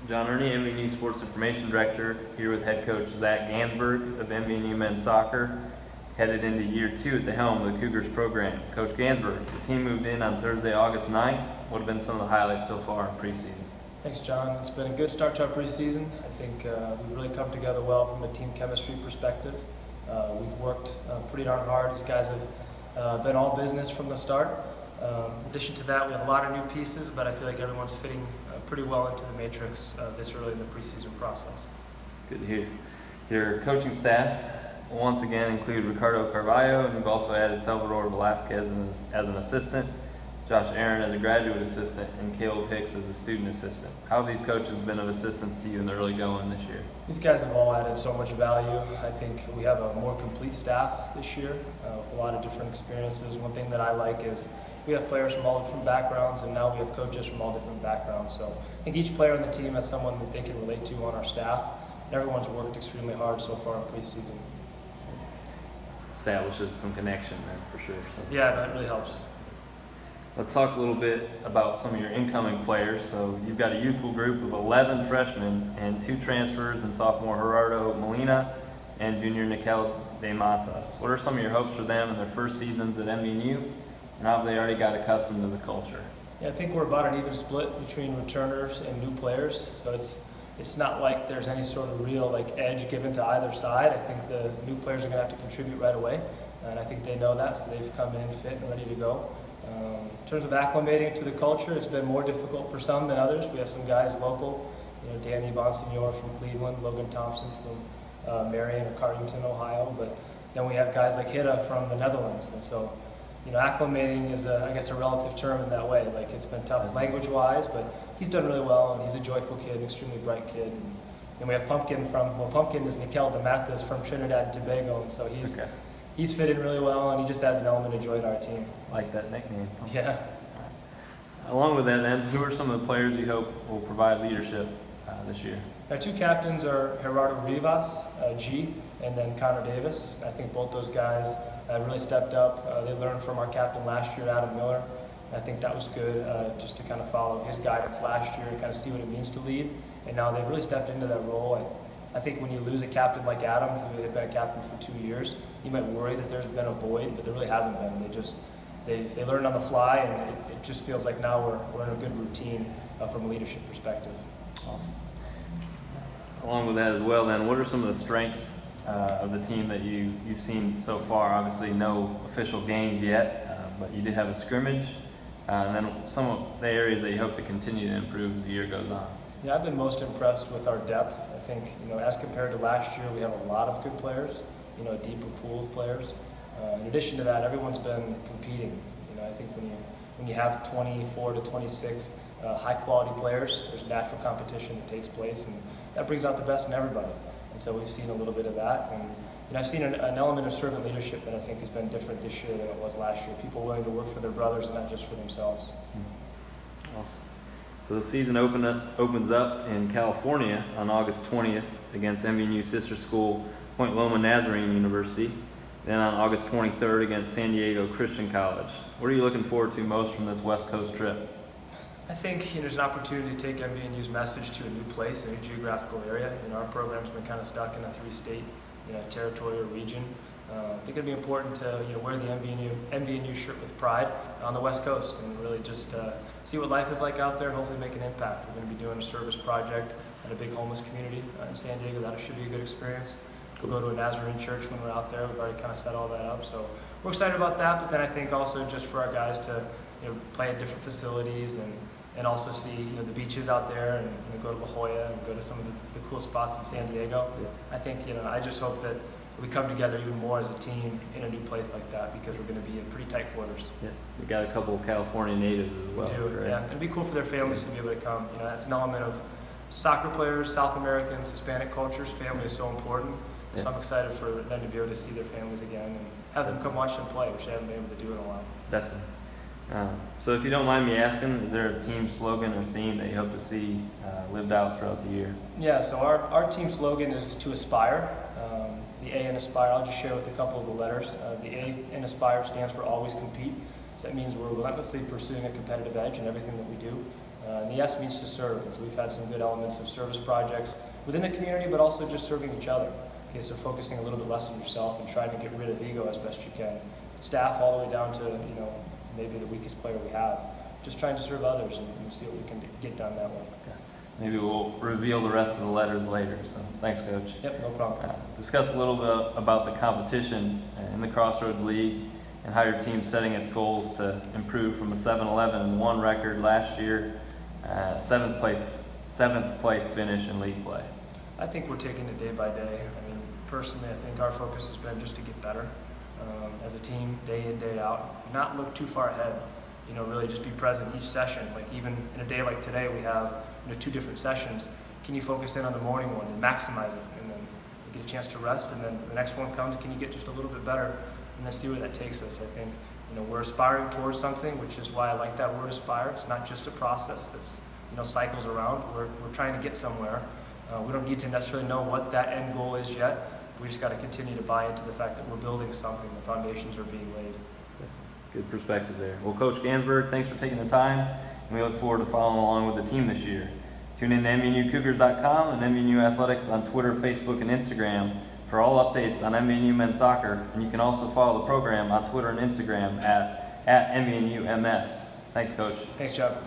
John Ernie, MVNU Sports Information Director, here with head coach Zach Ganzberg of MVNU Men's Soccer, headed into year 2 at the helm of the Cougars program. Coach Ganzberg, the team moved in on Thursday, August 9th. What have been some of the highlights so far in preseason? Thanks, John. It's been a good start to our preseason. I think we've really come together well from a team chemistry perspective. We've worked pretty darn hard. These guys have been all business from the start. In addition to that, we have a lot of new pieces, but I feel like everyone's fitting pretty well into the matrix this early in the preseason process. Good to hear. Your coaching staff once again include Ricardo Carvalho, and you've also added Salvador Velasquez as an assistant, Josh Aaron as a graduate assistant, and Caleb Hicks as a student assistant. How have these coaches been of assistance to you in the early going this year? These guys have all added so much value. I think we have a more complete staff this year with a lot of different experiences. One thing that I like is we have players from all different backgrounds, and now we have coaches from all different backgrounds. So I think each player on the team has someone that they can relate to on our staff. And everyone's worked extremely hard so far in preseason. Establishes some connection there for sure. So. Yeah, that really helps. Let's talk a little bit about some of your incoming players. So you've got a youthful group of 11 freshmen and 2 transfers in sophomore Gerardo Molina and junior Nikel De Matas. What are some of your hopes for them in their first seasons at MVNU? And how have they already got accustomed to the culture? Yeah, I think we're about an even split between returners and new players. So it's not like there's any sort of real edge given to either side. I think the new players are going to have to contribute right away, and I think they know that, so they've come in fit and ready to go. In terms of acclimating to the culture, it's been more difficult for some than others. We have some guys local, Danny Bonsignor from Cleveland, Logan Thompson from Marion or Cardington, Ohio, but then we have guys like Hidda from the Netherlands, and so acclimating is, I guess, a relative term in that way. It's been tough language-wise, but he's done really well, and he's a joyful kid, an extremely bright kid. And we have Pumpkin Pumpkin is Nikel De Matas from Trinidad and Tobago, and so he's fit in really well, and he just adds an element of joy to our team. Like that nickname. Yeah. Along with that, then, who are some of the players you hope will provide leadership this year? Our 2 captains are Gerardo Rivas, G, and then Connor Davis. I think both those guys have really stepped up. They learned from our captain last year, Adam Miller. And I think that was good just to kind of follow his guidance last year and kind of see what it means to lead. And now they've really stepped into that role. I think when you lose a captain like Adam, who had been a captain for 2 years, you might worry that there's been a void, but there really hasn't been. They learned on the fly, and it just feels like now we're in a good routine from a leadership perspective. Awesome. Along with that as well, then, what are some of the strengths of the team that you've seen so far? Obviously, no official games yet, but you did have a scrimmage, and then some of the areas that you hope to continue to improve as the year goes on. Yeah, I've been most impressed with our depth. I think, as compared to last year, we have a lot of good players, a deeper pool of players. In addition to that, everyone's been competing. I think when you have 24 to 26 high-quality players, there's natural competition that takes place, and that brings out the best in everybody. And so we've seen a little bit of that. And I've seen an element of servant leadership that I think has been different this year than it was last year. People willing to work for their brothers and not just for themselves. Awesome. So the season opens up in California on August 20th against MVNU sister school Point Loma Nazarene University. Then on August 23rd against San Diego Christian College. What are you looking forward to most from this West Coast trip? I think there's an opportunity to take MVNU's message to a new place, a new geographical area. Our program's been kind of stuck in a 3-state territory or region. I think it'd be important to wear the MVNU shirt with pride on the West Coast and really just see what life is like out there and hopefully make an impact. We're going to be doing a service project at a big homeless community in San Diego. That should be a good experience. We'll go to a Nazarene church when we're out there. We've already kind of set all that up. So we're excited about that, but then I think also just for our guys to play at different facilities and also see the beaches out there and go to La Jolla and go to some of the cool spots in San Diego. Yeah. I think I just hope that we come together even more as a team in a new place like that because we're going to be in pretty tight quarters. Yeah, we got a couple of California natives as well. We do, right? Yeah. It'd be cool for their families to be able to come. That's an element of soccer players, South Americans, Hispanic cultures. Family is so important. Yeah. So I'm excited for them to be able to see their families again and have them come watch them play, which they haven't been able to do in a while. Definitely. So if you don't mind me asking, is there a team slogan or theme that you hope to see lived out throughout the year? Yeah, so our team slogan is to aspire. The A in aspire, I'll just share with a couple of the letters. The A in aspire stands for always compete. So that means we're relentlessly pursuing a competitive edge in everything that we do. And the S means to serve. And so we've had some good elements of service projects within the community, but also just serving each other. Okay, so focusing a little bit less on yourself and trying to get rid of ego as best you can. Staff all the way down to, maybe the weakest player we have. Just trying to serve others and see what we can get done that way. Okay. Maybe we'll reveal the rest of the letters later. So thanks, Coach. Yep, no problem. Discuss a little bit about the competition in the Crossroads League and how your team's setting its goals to improve from a 7-11-1 record last year, seventh place finish in league play. I think we're taking it day by day. Personally, I think our focus has been just to get better as a team, day in, day out. Not look too far ahead. Really just be present each session. Like even in a day like today, we have 2 different sessions. Can you focus in on the morning one and maximize it, and then you get a chance to rest, and then the next one comes, can you get just a little bit better, and then see where that takes us. I think we're aspiring towards something, which is why I like that word aspire. It's not just a process that's cycles around. We're trying to get somewhere. We don't need to necessarily know what that end goal is yet. We just got to continue to buy into the fact that we're building something. The foundations are being laid. Good perspective there. Well, Coach Ganzberg, thanks for taking the time, and we look forward to following along with the team this year. Tune in to MVNUCougars.com and MVNU Athletics on Twitter, Facebook, and Instagram for all updates on MVNU men's soccer, and you can also follow the program on Twitter and Instagram at MVNUMS. Thanks, Coach. Thanks, Chuck.